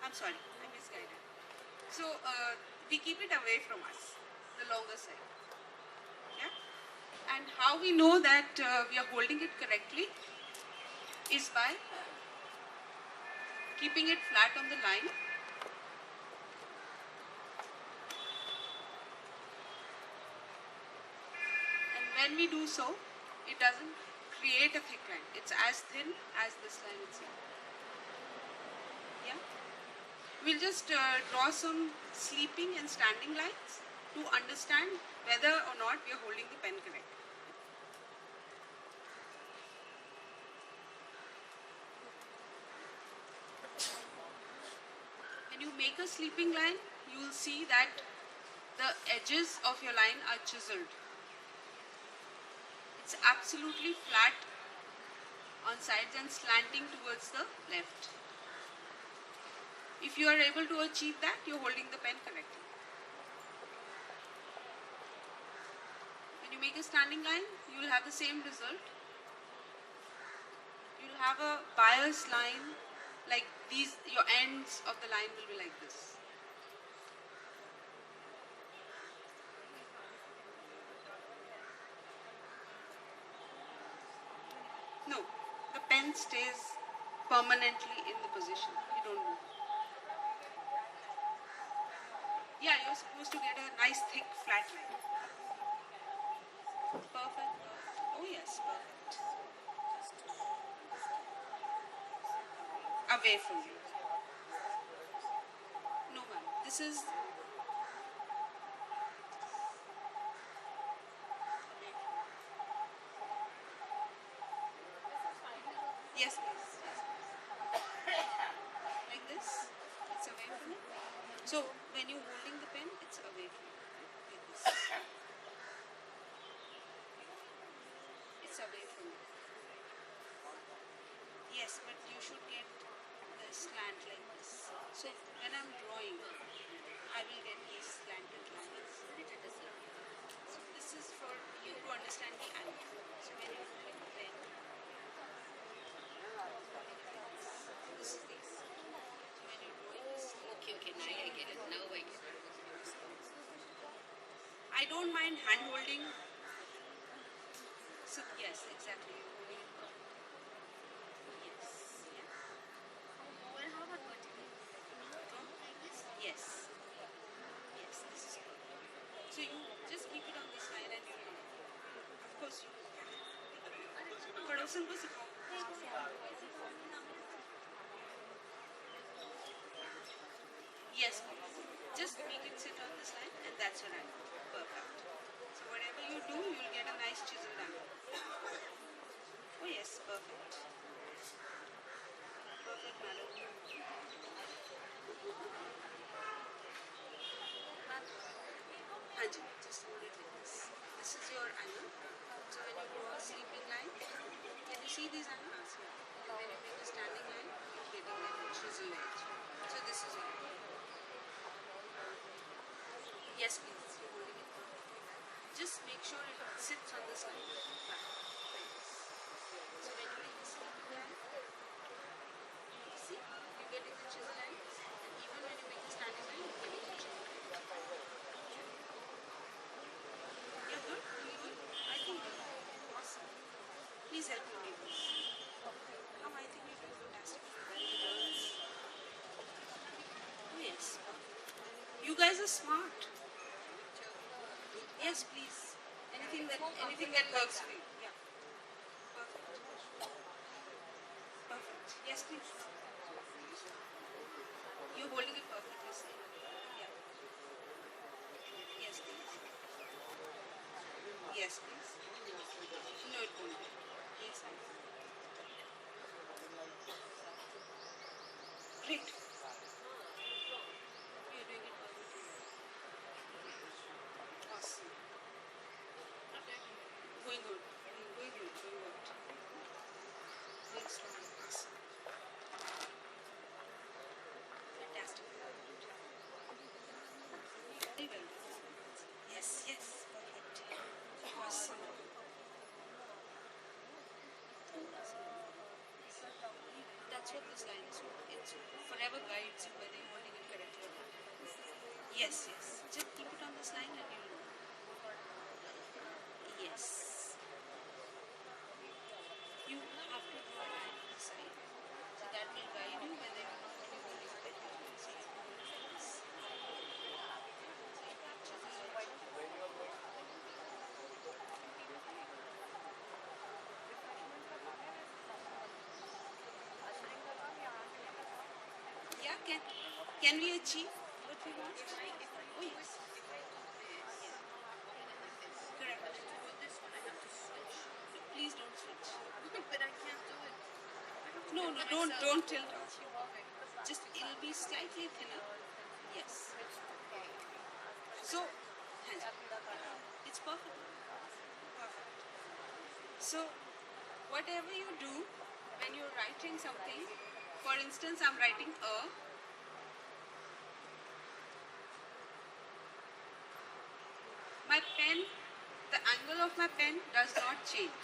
I'm sorry, I misguided. So we keep it away from us, the longer side. Yeah? And how we know that we are holding it correctly is by keeping it flat on the line. And when we do so, it doesn't create a thick line. It's as thin as this line itself. Yeah? We'll just draw some sleeping and standing lines to understand whether or not we are holding the pen correctly. When you make a sleeping line, you will see that the edges of your line are chiseled. It's absolutely flat on sides and slanting towards the left. If you are able to achieve that, you're holding the pen correctly. When you make a standing line, you will have the same result. You will have a bias line, like these, your ends of the line will be like this. No, the pen stays permanently in the position. You don't move. Yeah, you're supposed to get a nice thick flat line. Perfect. Oh yes, perfect. Away from you. No ma'am. This is yes, please. Like this. It's away from you. So when you're holding the pen, it's away from you. Like this. It's away from you. Yes, but you should get the slant like this. So when I'm drawing, I will get these slanted lines. So this is for you to understand the angle. So when you're holding the pen, this is this. So when you're drawing this, Okay, now I get it. Now I get it. I don't mind hand holding. So yes, exactly. Yes. Yeah. Well, how about vertical? Like this? Yes. Yes, this is good. So you just keep it on this line and you know. Of course you can. पड़ोसन को सिखाओ. Yes, please. Just make it sit on this line and that's your angle. Perfect. So whatever you do, you'll get a nice chiseled angle. Oh yes, perfect. Perfect, madam. Hanji, just hold it like this. This is your angle. So when you draw a sleeping line, can you see these angles here? And when you make a standing line, you're getting that chisel edge. So this is your angle. Yes, please. You're holding it perfectly. Just make sure it sits on this line. Back, like this. So when you make the sleeping line, you see, you're getting the chisel lines. And even when you make the standing line, you're getting the chisel lines. You're good? You're good? I think you're good. Awesome. Please help me with this. I think you're doing fantastic. Oh, yes. You guys are smart. Yes, please. Anything that works for you. Yeah. Perfect. Perfect. Yes, please. You're holding it perfectly safe. Yeah. Yes, please. Yes, please. No, it won't. Yes, I will. Great. You're doing it perfectly. Awesome. Going good. Going good. Going good. Going strong. Awesome. Fantastic. Very well. Yes, yes. Perfect. Awesome. That's what this line is for. It's forever guides you whether you're holding it correctly or not. Yes, yes. Just keep it on this line and you'll know. Yes. You have to draw a line on the side. So that will guide you whether you're not only holding it correctly. So you can hold it like this. So you capture the edge. Yeah, can we achieve what we want? Oh yes. Correct. Please don't switch. But I can't do it. No, don't tilt off. Just it'll be slightly thinner. Yes. So, hands up. It's perfect. Perfect. So, whatever you do when you're writing something, for instance, I'm writing a. My pen, the angle of my pen does not change.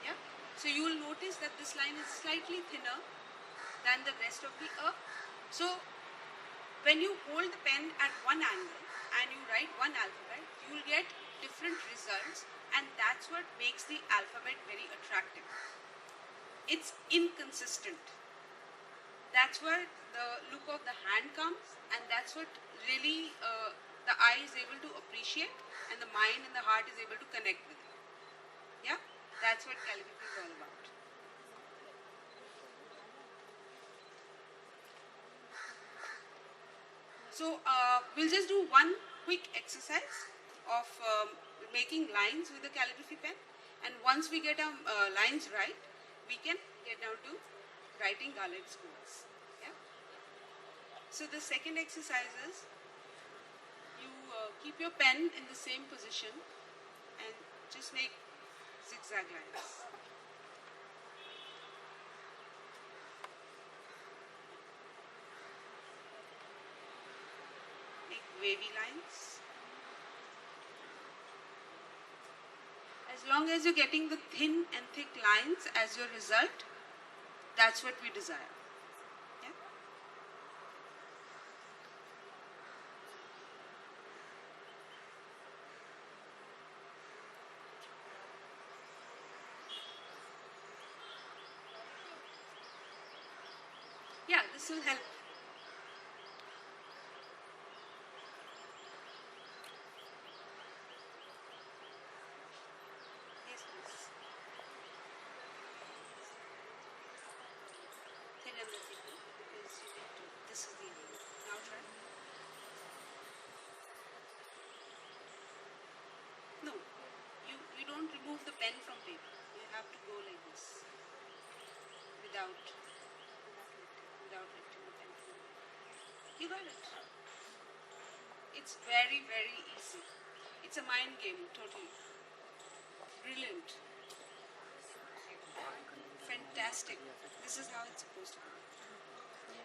Yeah. So you will notice that this line is slightly thinner than the rest of the a. So when you hold the pen at one angle and you write one alphabet, you will get different results, and that's what makes the alphabet very attractive. It's inconsistent. That's where the look of the hand comes, and that's what really the eye is able to appreciate, and the mind and the heart is able to connect with it. Yeah, that's what calligraphy is all about. So we'll just do one quick exercise of making lines with the calligraphy pen, and once we get our lines right, we can get down to writing garland schools. Yeah. So the second exercise is you keep your pen in the same position and just make zigzag lines. Make wavy lines. As long as you're getting the thin and thick lines as your result, that's what we desire. Yeah? Yeah, this will help. Yes, please. Thin and the thick, because you need to. This is the end. Now try. No, you don't remove the pen from paper. You have to go like this, without lifting the pen from paper. You got it. It's very, very easy. It's a mind game, totally. Brilliant. Fantastic. This is how it's supposed to be.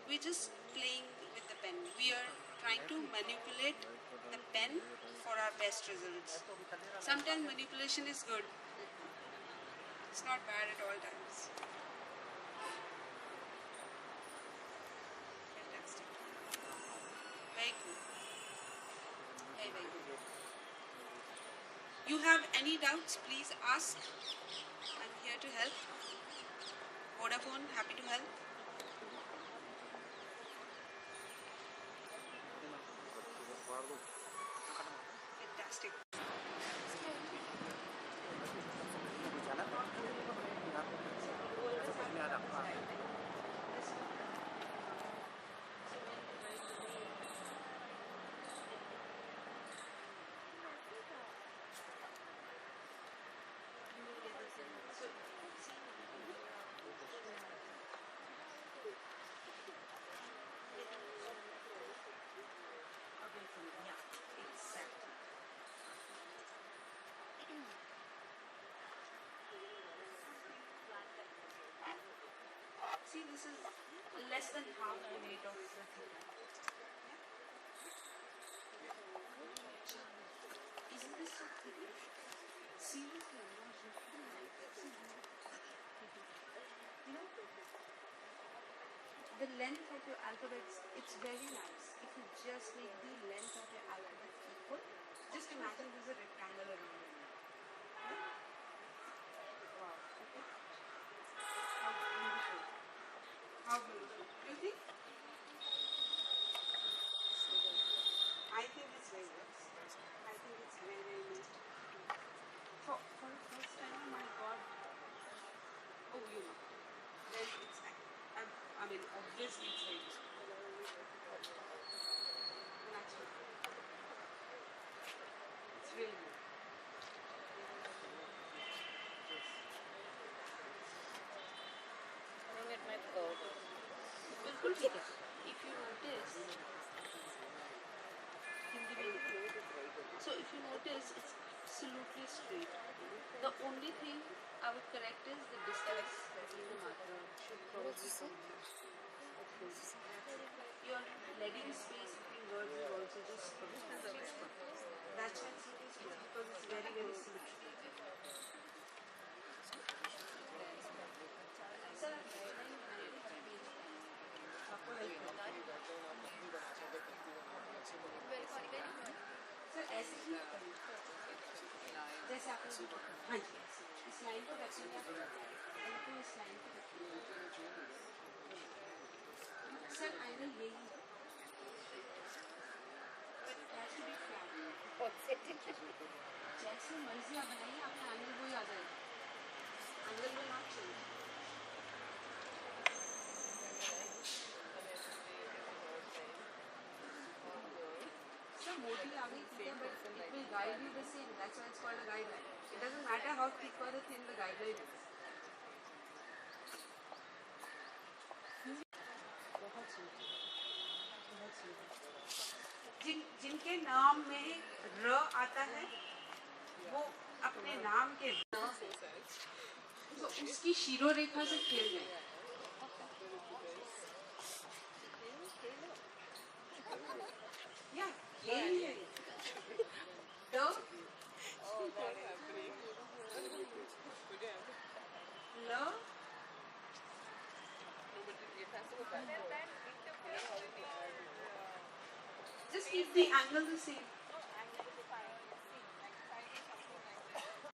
We're just playing with the pen. We are trying to manipulate the pen for our best results. Sometimes manipulation is good. It's not bad at all times. Fantastic. Very good. Very, very good. You have any doubts, please ask. I'm here to help. Vodafone, happy to help. Fantastic. See, this is less than half the weight of the thing. Isn't this so pretty? Seriously, you know, the length of your alphabets, it's very nice. If you just make the length of your alphabet equal, just imagine there's a rectangle around it. Yeah? Wow. Okay. How beautiful. How beautiful. You think? I think it's very nice. I think it's very, very nice. For the first time, oh my God. Oh, you know. Then it's, I mean, obviously it's very good. Natural. It's really good. I think it might go. बिल्कुल ठीक है. If you notice, Hindi में. So if you notice, it's absolutely straight. The only thing I would correct is the distance between the matra should probably come here. Your letting space between words is also just that's why it's looking straight because it's very, very symmetrical. Sir, आपको help करना है. Sir ऐसे ही जैसे आपने हाँ जी इस line को रखेंगे आप इनको इस लाइन को रखेंगे सर आइडल यही है but it has to be flat जैसे मर्जी आप बनाइए आपका एंगल वही आ जाएगा angle will not change Sir, moti aa gayi theek hai, but it will guide you the same. That's why it's called a guideline. It doesn't matter how thick or thin the guideline is. बहुत सुंदर, बहुत सुंदर. जिनके नाम में र आता है, वो अपने नाम के तो उसकी शिरो रेखा से खेल जाए. Yeah. Yeah. So, love. Just keep the angle the same.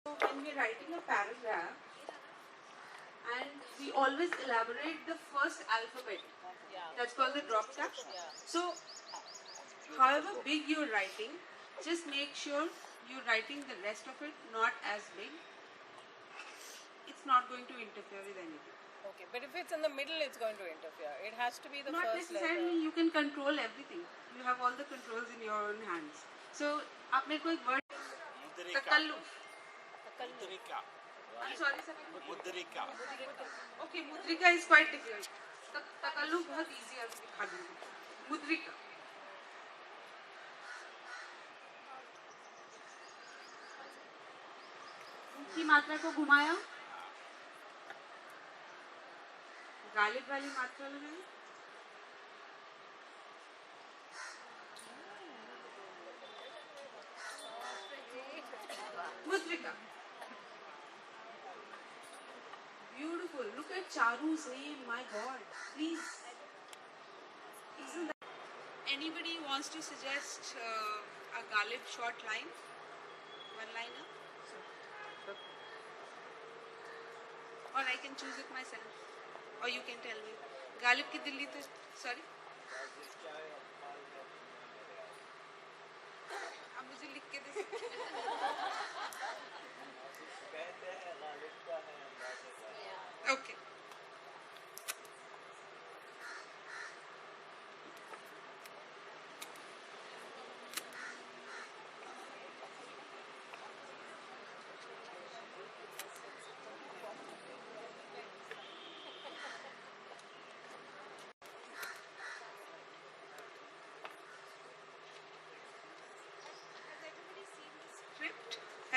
So when we're writing a paragraph, and we always elaborate the first alphabet. That's called the drop tap. So, however big you're writing, just make sure you're writing the rest of it not as big. It's not going to interfere with anything. Okay, but if it's in the middle, it's going to interfere. It has to be the Not first necessarily. letter. You can control everything. You have all the controls in your own hands. So, आप मेरे को एक word तकल्लुफ. Mudrika. I'm sorry sir. Mudrika. Okay, mudrika is quite difficult. तकल्लुफ बहुत easy है आपको दिखा दूँगी. मुद्रिका. की मात्रा को घुमाया गालिब वाली मात्रा लगाई मुद्रिका beautiful look at Charu's name my god please isn't that anybody wants to suggest a Galib short line one liner or I can choose it myself or you can tell me Galib की दिल्ली तो sorry अब मुझे लिख के दे okay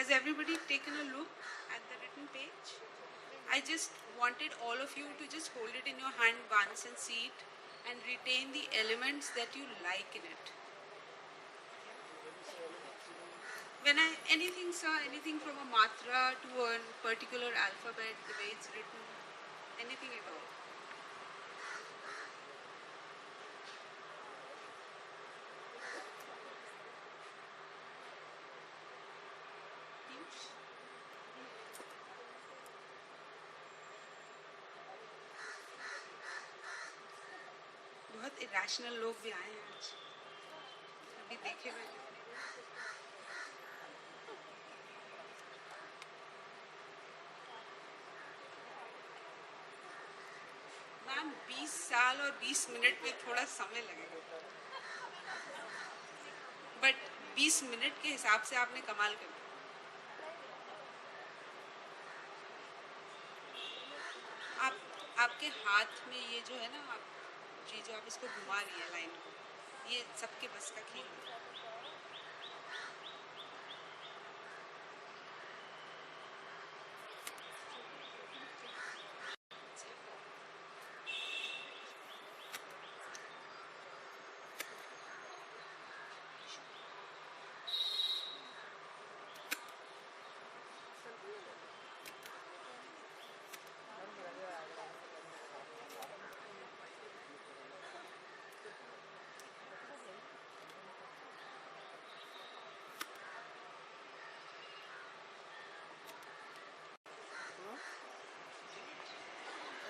Has everybody taken a look at the written page? I just wanted all of you to just hold it in your hand once and see it and retain the elements that you like in it. When anything sir, anything from a matra to a particular alphabet, the way it's written, anything at all. बहुत irrational लोग भी आए हैं आज, अभी देखे मैंने। Ma'am 20 साल और 20 मिनट में थोड़ा समय लगेगा, बट 20 मिनट के हिसाब से आपने कमाल कर दिया। आप आपके हाथ में ये जो है ना, आप जी जो आप इसको घुमा रही है लाइन को, ये सबके बस का खेल है।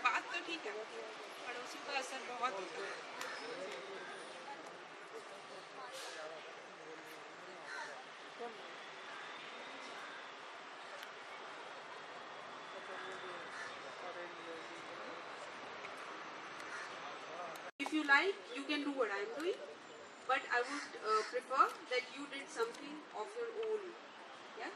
बात तो ठीक है, पड़ोसी का असर बहुत होता है। If you like, you can do what I am doing, but I would prefer that you did something of your own. Yeah.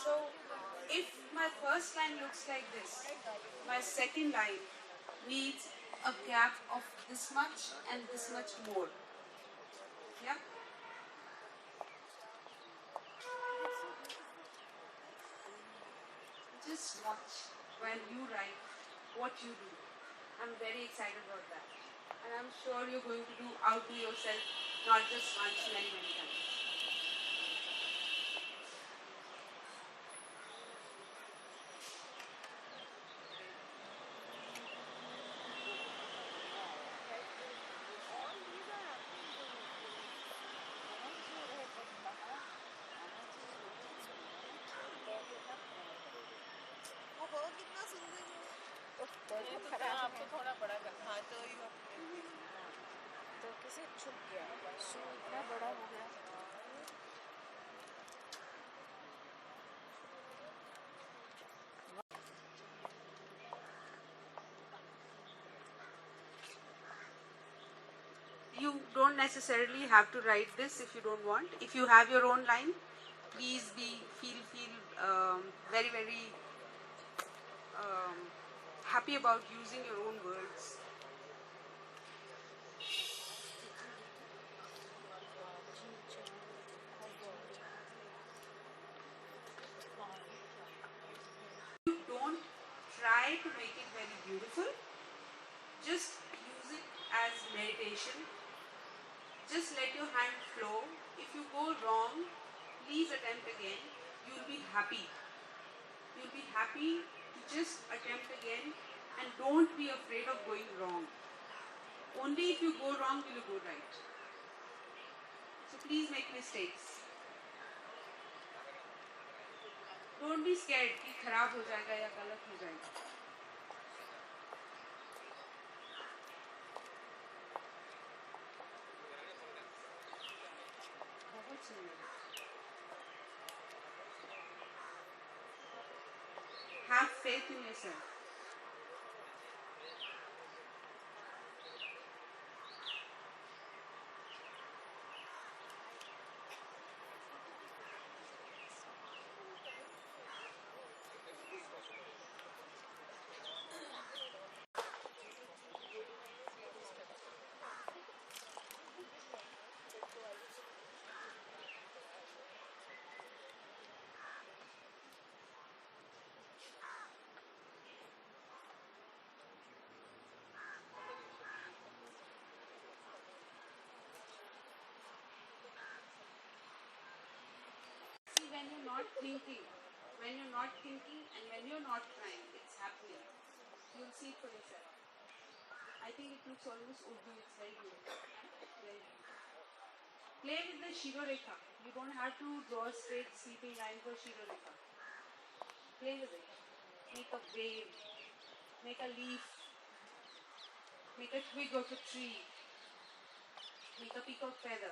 So, if my first line looks like this, my second line needs a gap of this much and this much more. Yeah? Just watch while you write what you do. I'm very excited about that. And I'm sure you're going to do outdo yourself, not just once, many, many times. ये तो थोड़ा आपको थोड़ा बड़ा करना है, तो you तो किसे छुप गया, शू इतना बड़ा हो गया। You don't necessarily have to write this if you don't want. If you have your own line, please feel very very happy about using your own words. You don't try to make it very beautiful. Just use it as meditation. Just let your hand flow. If you go wrong, please attempt again. You'll be happy. You'll be happy to just attempt again, and don't be afraid of going wrong. Only if you go wrong will you go right. So please make mistakes. Don't be scared कि खराब हो जाएगा या गलत हो जाएगा. बहुत सुंदर. Have faith in yourself. See, when you're not thinking, and when you're not trying, it's happening. You'll see it for yourself. I think it looks almost Urdu. It's very beautiful. Very beautiful. Play with the Shirorekha. You don't have to draw a straight sweeping line for Shirorekha. Play with it. Make a wave. Make a leaf. Make a twig of a tree. Make a peacock feather.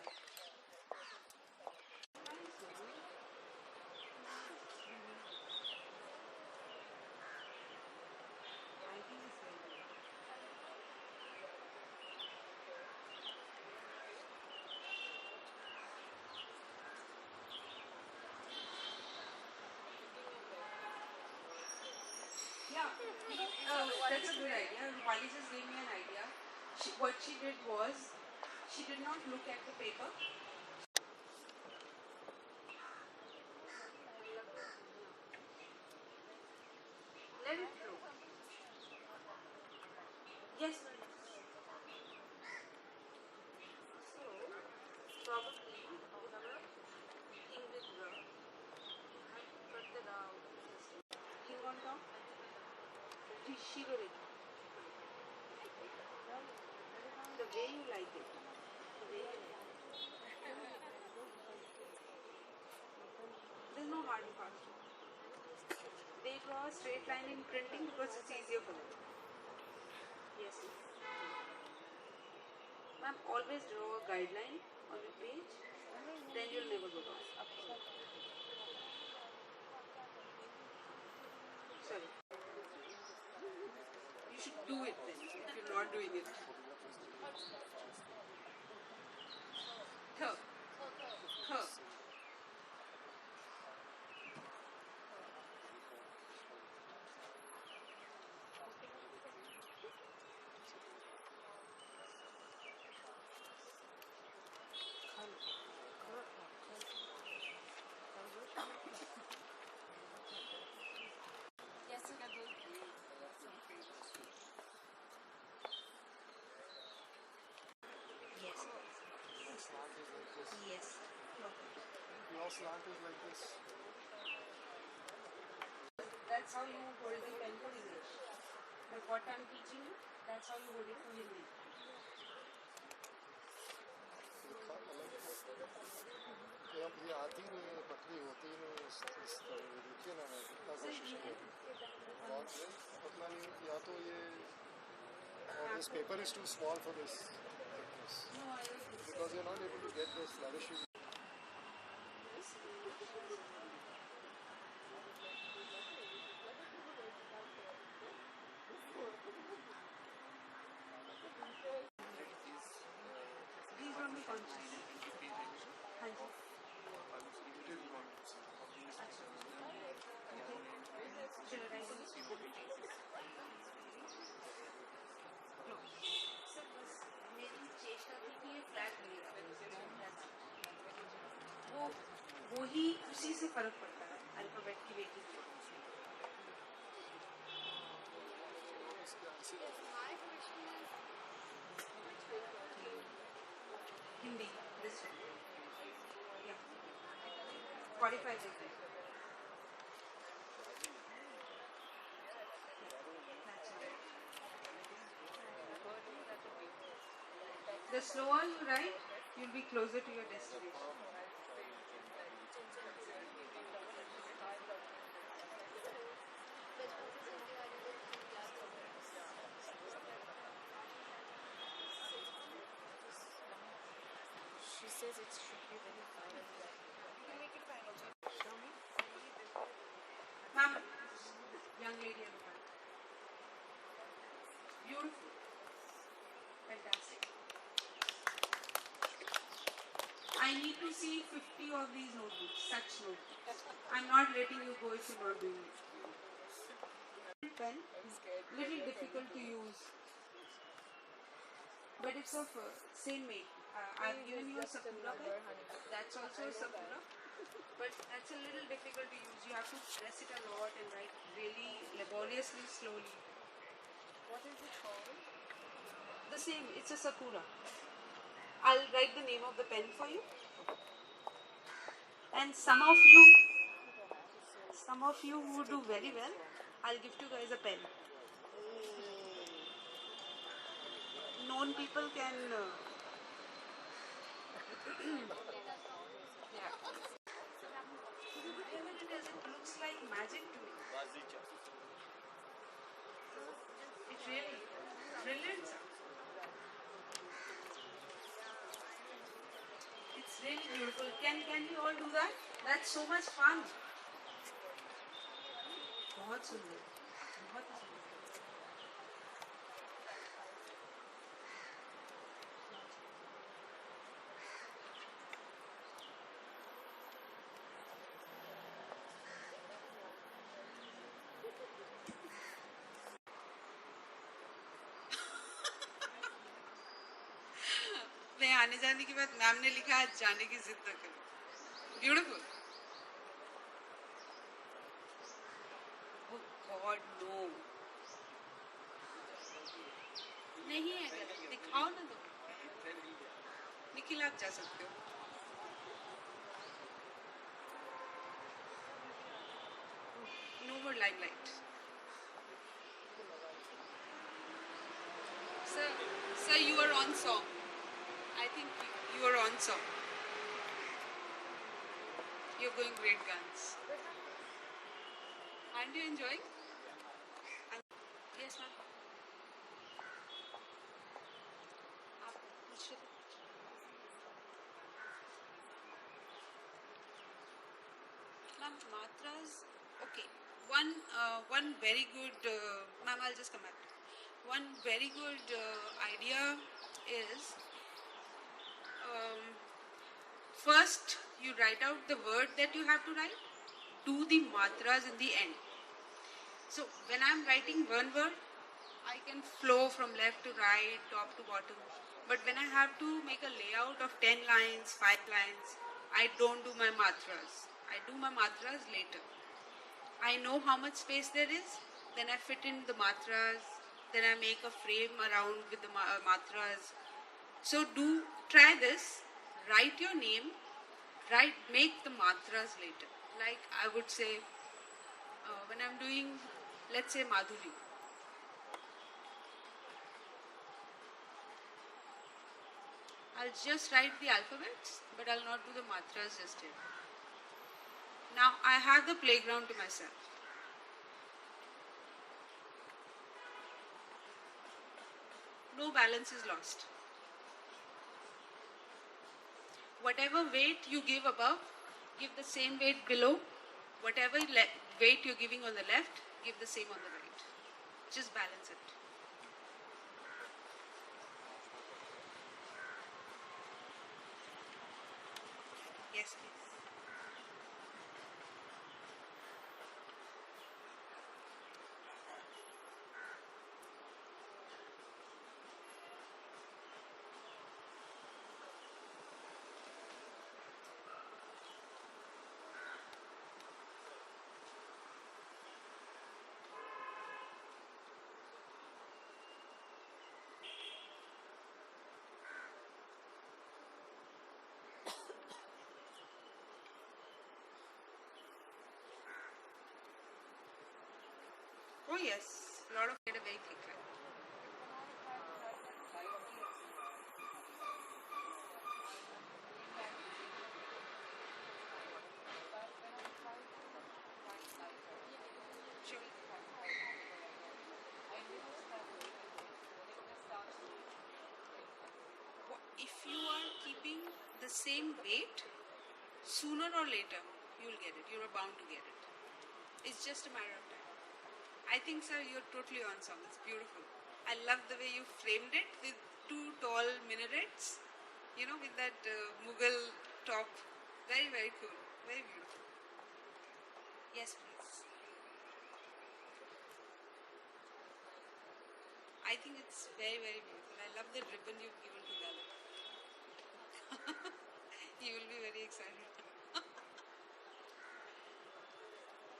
I think it's very good. Yeah, that's a good idea. Rupali just gave me an idea. What she did was, she did not look at the paper. Let it flow. Yes, ma'am. So, probably you have a thing with the, you have to cut the down. Thing on top. Shirorekha. The way you like it. The way you like it. There's no hard and fast. They draw a straight line in printing because it's easier for them. Yes, ma'am. Always draw a guideline on your page, then you'll never go wrong. Sorry. You should do it then, if you're not doing it. Her. Her. Yes. Yes. Your slant is like this. That's how you hold the pen for English. But what I'm teaching you, that's how you hold it for Hindi. ये आती नहीं है, पतली होती नहीं, इस तरह देखिए ना, मैं कितना कोशिश किया बहुत पतला नहीं, या तो ये और this paper is too small for this thickness because you're not able to get those flourishes. Please don't be conscious. हाँ जी. Should I write this? No. Sir, बस मेरी चेष्टा थी कि ये फ्लैट मिलेगा. वो ही उसी से फर्क पड़ता है अल्फाबेट की waiting. Hindi, this one. Yeah. 45 degrees. That's it. The slower you write, you'll be closer to your destination. She says it should be very fine. You make it fine also. Show me. Ma'am, young see 50 of these notebooks, such notebooks. I'm not letting you go if you're not doing it. Pen, little difficult to use, but it's of same make. I've given you a Sakura pen. That's also a Sakura, but that's a little difficult to use. You have to press it a lot and write really laboriously, slowly. What is it called? The same, it's a Sakura. I'll write the name of the pen for you. And some of you who do very well, I'll give you guys a pen. Known people can. Yeah. Whatever it is, it looks like magic to me. It really brilliant. Sir. It's really beautiful. Can we all do that? That's so much fun. बहुत सुंदर, बहुत ही सुंदर. मैं आने जाने के बाद ma'am ने लिखा आज जाने की जिद न करो. ब्यूटीफुल. Oh God, no. नहीं है गलत. दिखाओ ना तुम. निखिल आप जा सकते हो. No more limelight. Sir, you are on song. I think you are on song. You're going great guns. Aren't you enjoying? Yes, ma'am. आप पूछ रहे थे? Ma'am, matras. Okay. One very good. Ma'am, I'll just come back. One very good idea is. First, you write out the word that you have to write. Do the matras in the end. So, when I'm writing one word, I can flow from left to right, top to bottom. But when I have to make a layout of 10 lines, 5 lines, I don't do my matras. I do my matras later. I know how much space there is, then I fit in the matras, then I make a frame around with the matras. So try this, write your name, make the matras later. Like I would say, when I'm doing, let's say Madhuri. I'll just write the alphabets, but I'll not do the matras just yet. Now I have the playground to myself. No balance is lost. Whatever weight you give above, give the same weight below. Whatever weight you're giving on the left, give the same on the right. Just balance it. Yes, please. Oh yes, a lot of get a very thick line. Sure. If you are keeping the same weight, sooner or later you will get it. You are bound to get it. It's just a matter of time. I think, sir, you're totally on song. It's beautiful. I love the way you framed it with 2 tall minarets, with that Mughal top Very, very cool. Very beautiful. Yes, please. I think it's very, very beautiful. I love the ribbon you've given to Lala. He will be very excited.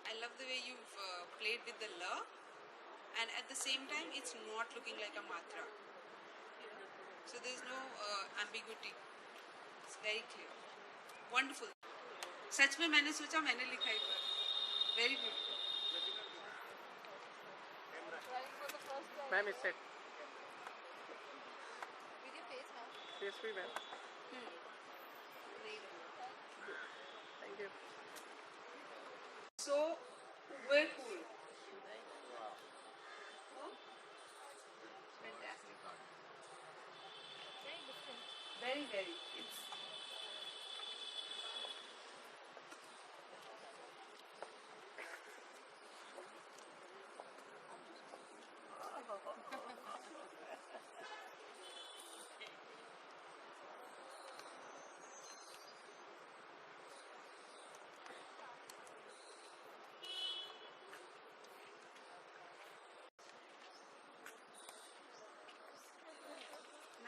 I love the way you've played with the la, and at the same time, it's not looking like a matra. So there's no ambiguity. It's very clear. Wonderful. सच में मैंने सोचा मैंने लिखा एक बार. Very beautiful. Ma'am, it's set. With your face, ma'am. Yes, we ma'am. Very good. Thank you. So we're cool. Oh, fantastic. Very different. Very, very. It's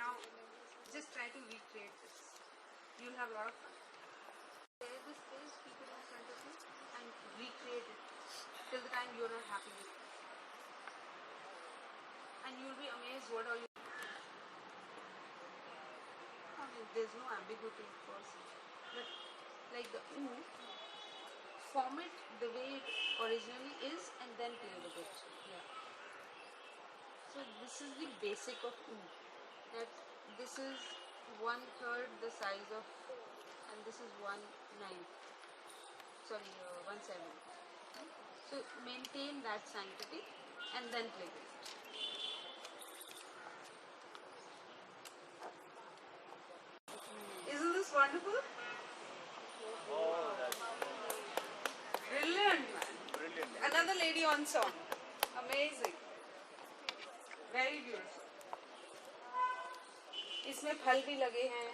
now just try to recreate this. You'll have a lot of fun. Share this page, keep it in front of you, and recreate it till the time you're not happy with it. And you'll be amazed what all you. I mean, there's no ambiguity, of course, but like the oo, form it the way it originally is, and then play with it. Yeah. So this is the basic of oo. That this is 1/3 the size of, and this is 1/9. Sorry, 1/7. So maintain that sanctity and then play with it. Isn't this wonderful? Brilliant, man. Brilliant. Another lady on song. Amazing. Very beautiful. इसमें फल भी लगे हैं,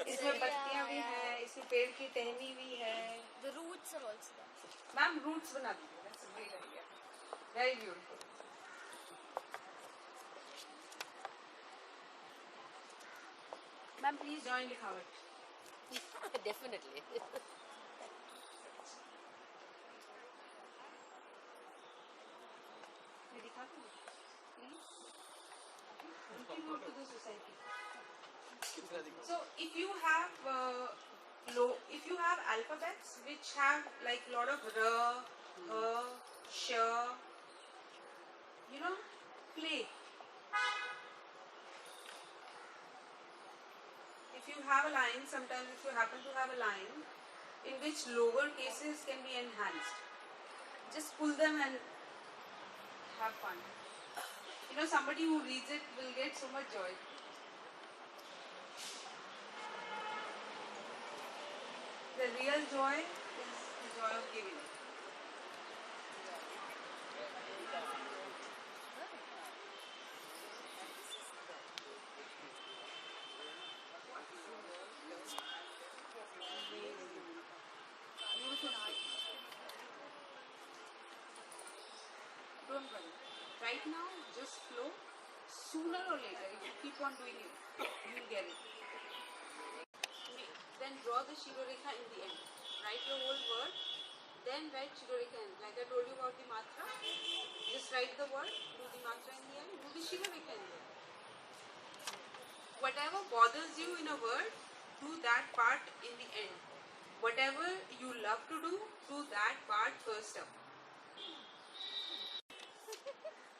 इसमें पत्तियां भी हैं, इसमें पेड़ की टहनी भी है. The roots are also there. Ma'am roots बना दीजिए. That's a great idea. Very beautiful. Ma'am please join लिखावट. Definitely. मैं दिखाती हूँ. Please. Contribute to the society. So if you have if you have alphabets which have like a lot of r, sh, you know, play. If you have a line, sometimes if you happen to have a line in which lower cases can be enhanced, just pull them and have fun. You know, somebody who reads it will get so much joy. The real joy is the joy of giving. Beautiful. Don't worry. Right now, just flow. Sooner or later, if you keep on doing it, you'll get it. Then draw the Shirorekha in the end. Write your whole word, then write Shirorekha in. Like I told you about the matra, just write the word, do the matra in the end, do the Shirorekha in the end. Whatever bothers you in a word, do that part in the end. Whatever you love to do that part first up.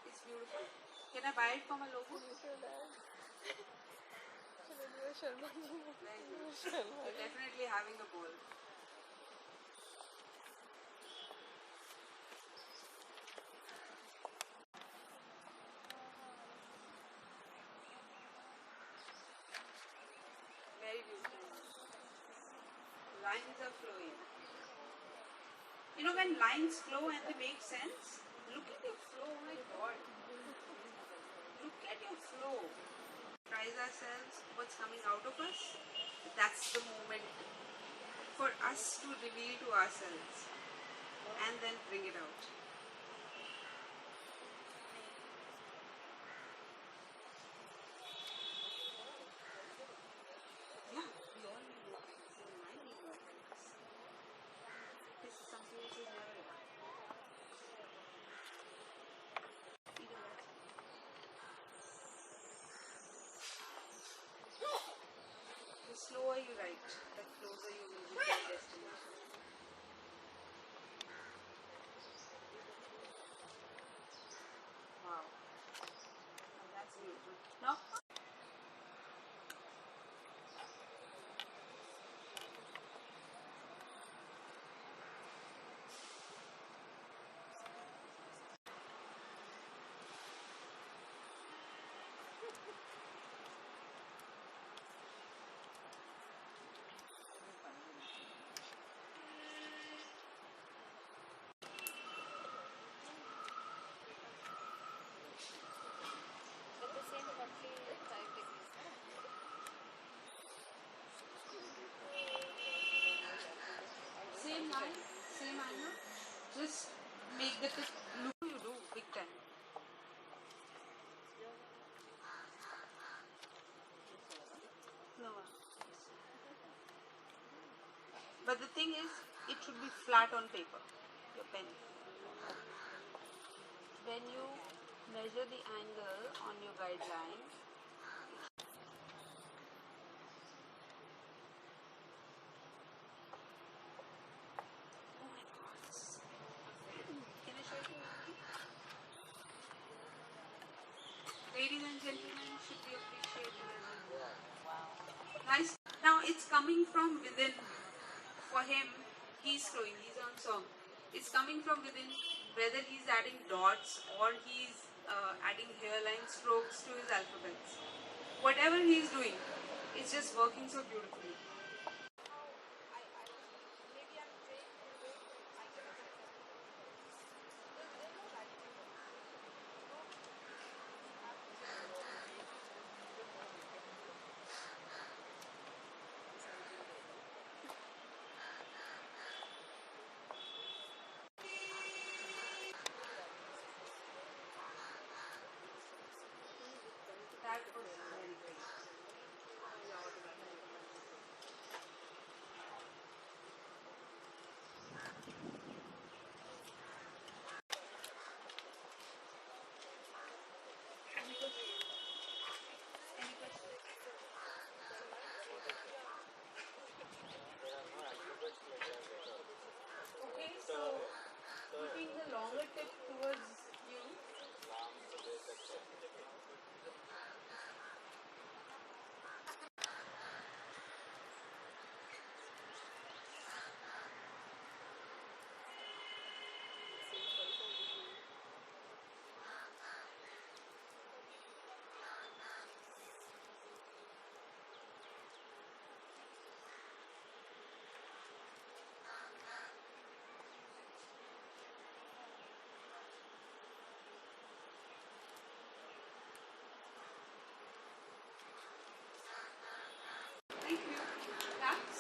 It's beautiful. Can I buy it for my logo? You're definitely having a ball. Very beautiful. Lines are flowing. You know, when lines flow and they make sense, look at your flow, oh my god. Look at your flow. Surprise ourselves, what's coming out of us, that's the moment. for us to reveal to ourselves and then bring it out. Yeah, we all need more practice. Even I need more practice. This is something which is never done. Even that. The slower you write, the closer you will be to your destination. Wow. That's beautiful. Now, But the same roughly 5 degrees. same line, same angle. Just make the tip look. You do big time. Lower. But the thing is, it should be flat on paper. Your pen. When you measure the angle on your guideline, oh my god, can I show you? Ladies and gentlemen should be appreciated as well. Nice. Now it's coming from within. For him, he's flowing, he's on song. It's coming from within, whether he's adding dots or he's adding hairline strokes to his alphabets. Whatever he's doing, it's just working so beautifully. That was very great. Any questions? Okay, so keeping the longer tip towards you. Thank you. Claps.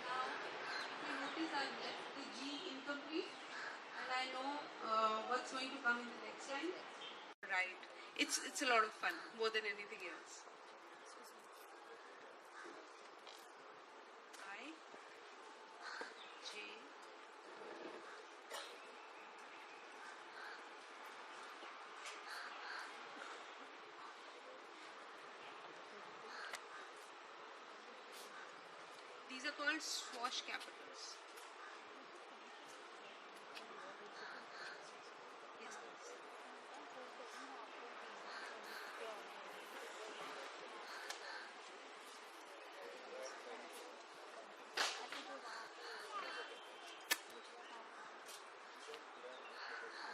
Now, if you notice, I've left the G incomplete, and I know what's going to come in the next line. Right. It's a lot of fun, more than anything else. I J These are called swash capitals. Yes, please.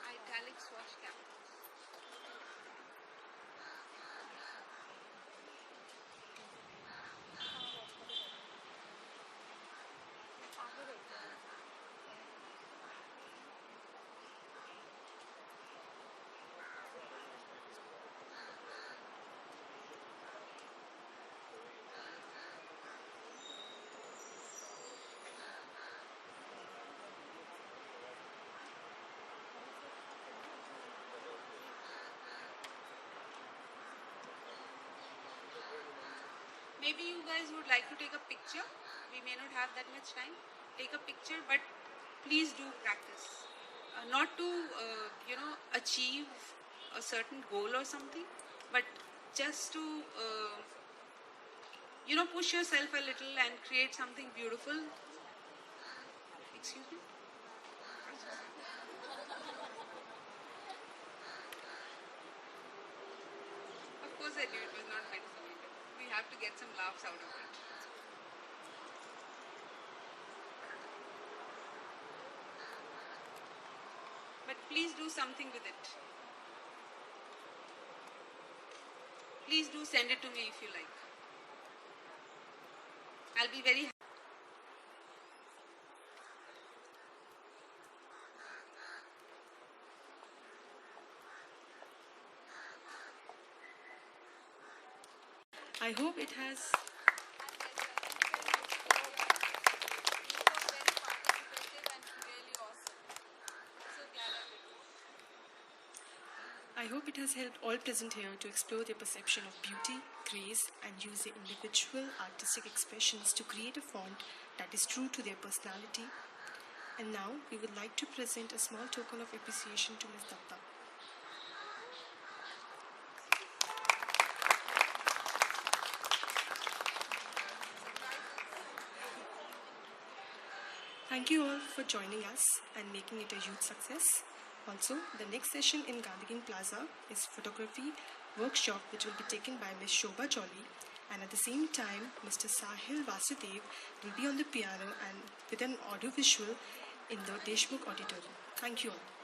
Italic swash capitals. Maybe you guys would like to take a picture. We may not have that much time. Take a picture, but please do practice. Not to, achieve a certain goal or something, but just to, push yourself a little and create something beautiful. Excuse me? Of course I do. It was not meant for me. We have to get some laughs out of it. But please do something with it. Please do send it to me if you like. I'll be very happy. I hope it has. I hope it has helped all present here to explore their perception of beauty, grace, and use their individual artistic expressions to create a font that is true to their personality. And now we would like to present a small token of appreciation to Ms. Datta. Thank you all for joining us and making it a huge success. Also, the next session in Gandhi Plaza is photography workshop, which will be taken by Ms. Shobha Jolly, and at the same time Mr. Sahil Vasudev will be on the piano and with an audio visual in the Deshmukh Auditorium. Thank you all.